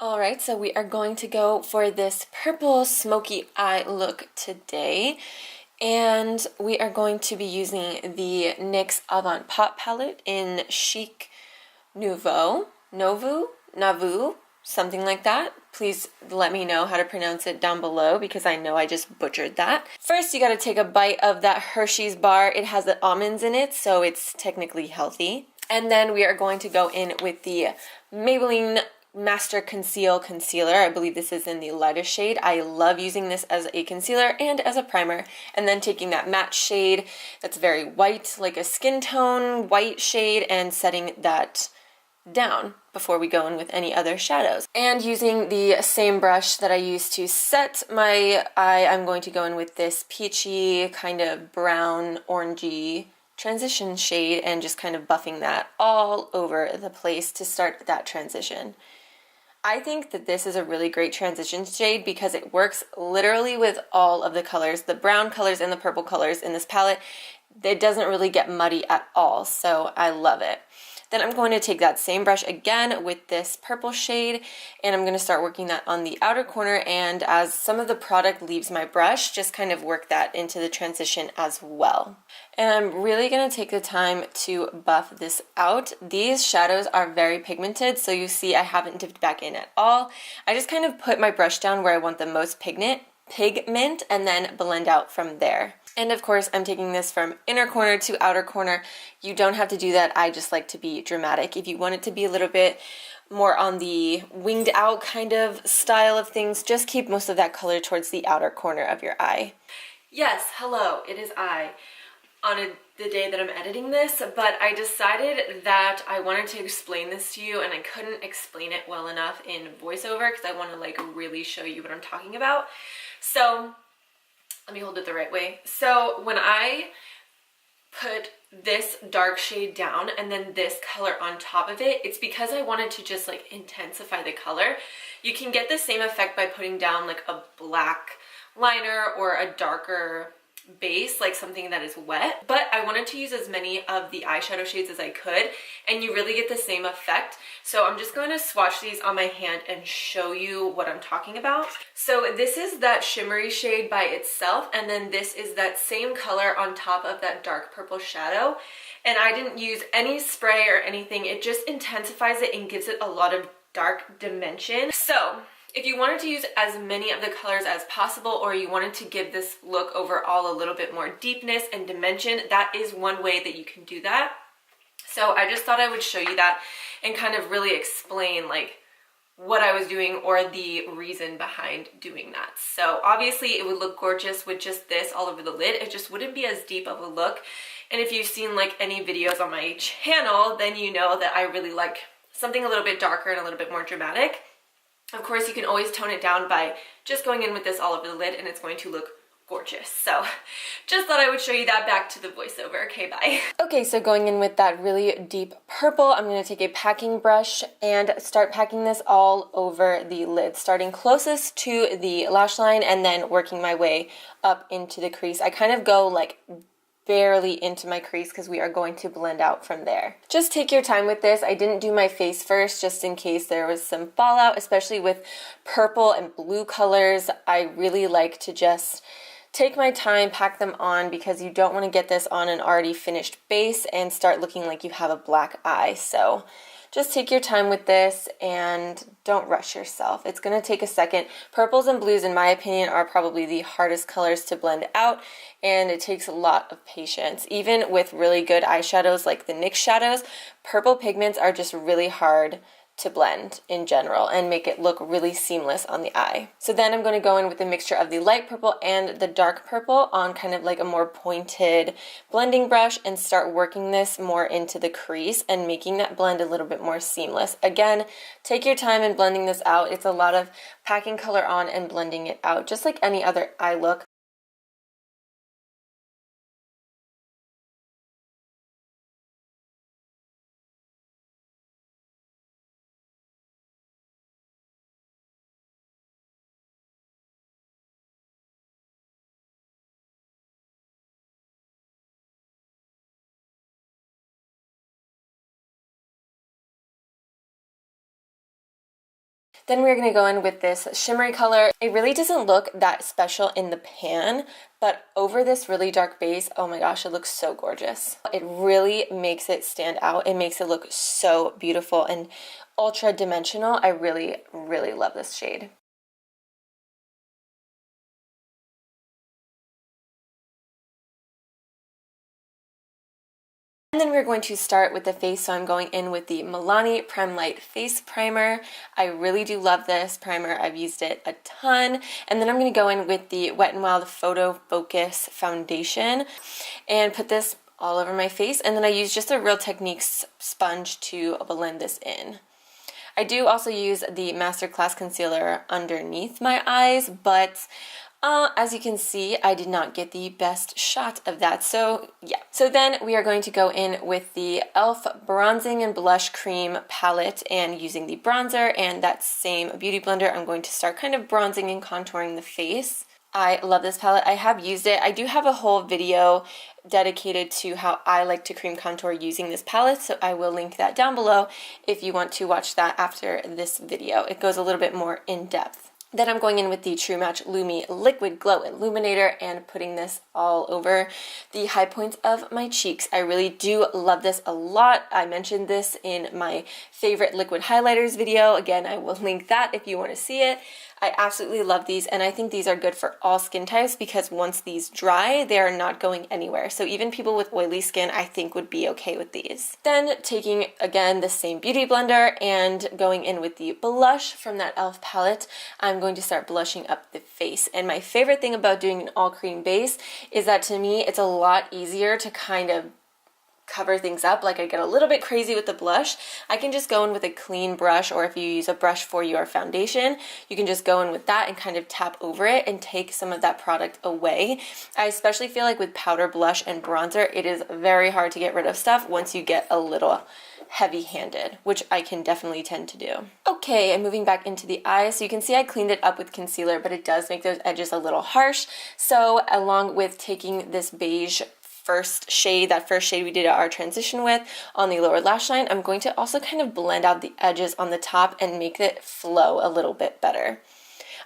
Alright, so we are going to go for this purple smoky eye look today. And we are going to be using the NYX Avant Pop palette in Chic Nouveau, something like that. Please let me know how to pronounce it down below because I know I just butchered that. First, you gotta take a bite of that Hershey's bar. It has the almonds in it, so it's technically healthy. And then we are going to go in with the Maybelline Master Conceal Concealer. I believe this is in the lightest shade. I love using this as a concealer and as a primer. And then taking that matte shade that's very white, like a skin tone white shade, and setting that down before we go in with any other shadows. And using the same brush that I used to set my eye, I'm going to go in with this peachy kind of brown orangey transition shade and just kind of buffing that all over the place to start that transition. I think that this is a really great transition shade because it works literally with all of the colors, the brown colors and the purple colors in this palette. It doesn't really get muddy at all, so I love it. Then I'm going to take that same brush again with this purple shade, and I'm going to start working that on the outer corner, and as some of the product leaves my brush, just kind of work that into the transition as well. And I'm really going to take the time to buff this out. These shadows are very pigmented, so you see I haven't dipped back in at all. I just kind of put my brush down where I want the most pigment and then blend out from there. And of course, I'm taking this from inner corner to outer corner. You don't have to do that. I just like to be dramatic. If you want it to be a little bit more on the winged out kind of style of things, just keep most of that color towards the outer corner of your eye. Yes, hello, it is I on the day that I'm editing this, but I decided that I wanted to explain this to you and I couldn't explain it well enough in voiceover because I want to like really show you what I'm talking about. So let me hold it the right way. So when I put this dark shade down and then this color on top of it, it's because I wanted to just like intensify the color. You can get the same effect by putting down like a black liner or a darker base, like something that is wet, but I wanted to use as many of the eyeshadow shades as I could, and you really get the same effect. So I'm just going to swatch these on my hand and show you what I'm talking about. So this is that shimmery shade by itself, and then this is that same color on top of that dark purple shadow, and I didn't use any spray or anything. It just intensifies it and gives it a lot of dark dimension. So if you wanted to use as many of the colors as possible, or you wanted to give this look overall a little bit more deepness and dimension, that is one way that you can do that. So I just thought I would show you that and kind of really explain like what I was doing or the reason behind doing that. So obviously it would look gorgeous with just this all over the lid. It just wouldn't be as deep of a look. And if you've seen like any videos on my channel, then you know that I really like something a little bit darker and a little bit more dramatic. Of course, you can always tone it down by just going in with this all over the lid and it's going to look gorgeous. So just thought I would show you that. Back to the voiceover. Okay, bye. Okay, so going in with that really deep purple, I'm going to take a packing brush and start packing this all over the lid, starting closest to the lash line and then working my way up into the crease. I kind of go like barely into my crease because we are going to blend out from there. Just take your time with this. I didn't do my face first just in case there was some fallout, especially with purple and blue colors. I really like to just take my time, pack them on, because you don't want to get this on an already finished base and start looking like you have a black eye. So just take your time with this and don't rush yourself. It's going to take a second. Purples and blues, in my opinion, are probably the hardest colors to blend out, and it takes a lot of patience. Even with really good eyeshadows like the NYX shadows, purple pigments are just really hard to blend in general and make it look really seamless on the eye. So then I'm going to go in with a mixture of the light purple and the dark purple on kind of like a more pointed blending brush and start working this more into the crease and making that blend a little bit more seamless. Again, take your time in blending this out. It's a lot of packing color on and blending it out, just like any other eye look. Then we're going to go in with this shimmery color. It really doesn't look that special in the pan, but over this really dark base, oh my gosh, it looks so gorgeous. It really makes it stand out. It makes it look so beautiful and ultra dimensional. I really, really love this shade. And then we're going to start with the face, so I'm going in with the Milani Prime Light Face Primer. I really do love this primer. I've used it a ton. And then I'm going to go in with the Wet n Wild Photo Focus Foundation and put this all over my face. And then I use just a Real Techniques sponge to blend this in. I do also use the Masterclass Concealer underneath my eyes, but as you can see, I did not get the best shot of that, so yeah. So then we are going to go in with the e.l.f. Bronzing and Blush Cream palette, and using the bronzer and that same beauty blender, I'm going to start kind of bronzing and contouring the face. I love this palette. I have used it. I do have a whole video dedicated to how I like to cream contour using this palette, so I will link that down below if you want to watch that after this video. It goes a little bit more in depth. Then I'm going in with the True Match Lumi Liquid Glow Illuminator and putting this all over the high points of my cheeks. I really do love this a lot. I mentioned this in my favorite liquid highlighters video. Again, I will link that if you want to see it. I absolutely love these, and I think these are good for all skin types because once these dry, they are not going anywhere. So even people with oily skin, I think, would be okay with these. Then taking, again, the same beauty blender and going in with the blush from that e.l.f. palette, I'm going to start blushing up the face. And my favorite thing about doing an all cream base is that to me, it's a lot easier to kind of cover things up. Like, I get a little bit crazy with the blush. I can just go in with a clean brush, or if you use a brush for your foundation, you can just go in with that and kind of tap over it and take some of that product away. I especially feel like with powder blush and bronzer, it is very hard to get rid of stuff once you get a little heavy-handed, which I can definitely tend to do. Okay, and moving back into the eyes, so you can see I cleaned it up with concealer, but it does make those edges a little harsh. So along with taking this beige first shade, that first shade we did our transition with on the lower lash line, I'm going to also kind of blend out the edges on the top and make it flow a little bit better.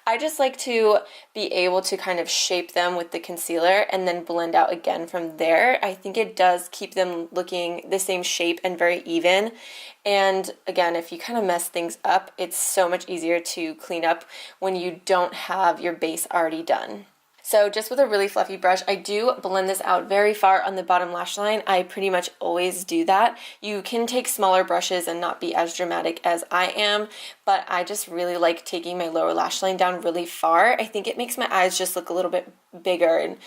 I just like to be able to kind of shape them with the concealer and then blend out again from there. I think it does keep them looking the same shape and very even. And again, if you kind of mess things up, it's so much easier to clean up when you don't have your base already done. So just with a really fluffy brush, I do blend this out very far on the bottom lash line. I pretty much always do that. You can take smaller brushes and not be as dramatic as I am, but I just really like taking my lower lash line down really far. I think it makes my eyes just look a little bit bigger and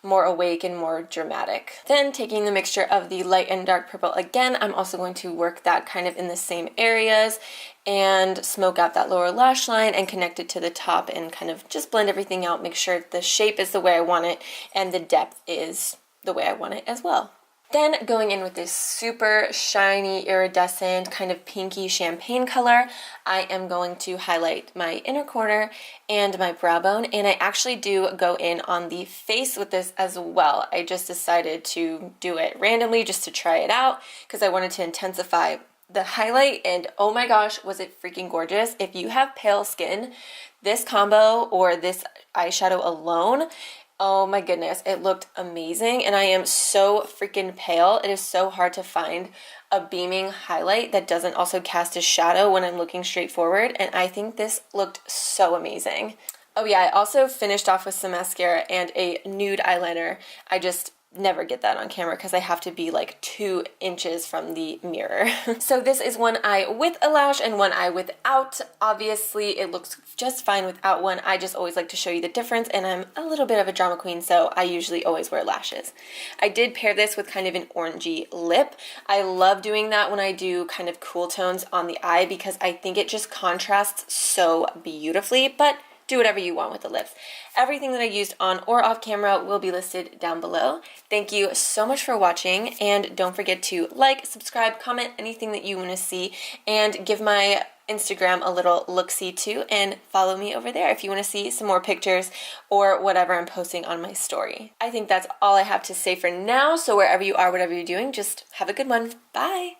more awake and more dramatic. Then taking the mixture of the light and dark purple again, I'm also going to work that kind of in the same areas and smoke out that lower lash line and connect it to the top and kind of just blend everything out, make sure the shape is the way I want it and the depth is the way I want it as well. Then going in with this super shiny, iridescent, kind of pinky champagne color, I am going to highlight my inner corner and my brow bone, and I actually do go in on the face with this as well. I just decided to do it randomly just to try it out because I wanted to intensify the highlight, and oh my gosh, was it freaking gorgeous. If you have pale skin, this combo or this eyeshadow alone, oh my goodness, it looked amazing, and I am so freaking pale. It is so hard to find a beaming highlight that doesn't also cast a shadow when I'm looking straight forward, and I think this looked so amazing. Oh yeah, I also finished off with some mascara and a nude eyeliner. I just never get that on camera because I have to be like 2 inches from the mirror. So this is one eye with a lash and one eye without. Obviously it looks just fine without one. I just always like to show you the difference, and I'm a little bit of a drama queen, so I usually always wear lashes. I did pair this with kind of an orangey lip. I love doing that when I do kind of cool tones on the eye because I think it just contrasts so beautifully, but do whatever you want with the lips. Everything that I used on or off camera will be listed down below. Thank you so much for watching, and don't forget to like, subscribe, comment anything that you want to see, and give my Instagram a little look-see too, and follow me over there if you want to see some more pictures or whatever I'm posting on my story. I think that's all I have to say for now, so wherever you are, whatever you're doing, just have a good one. Bye!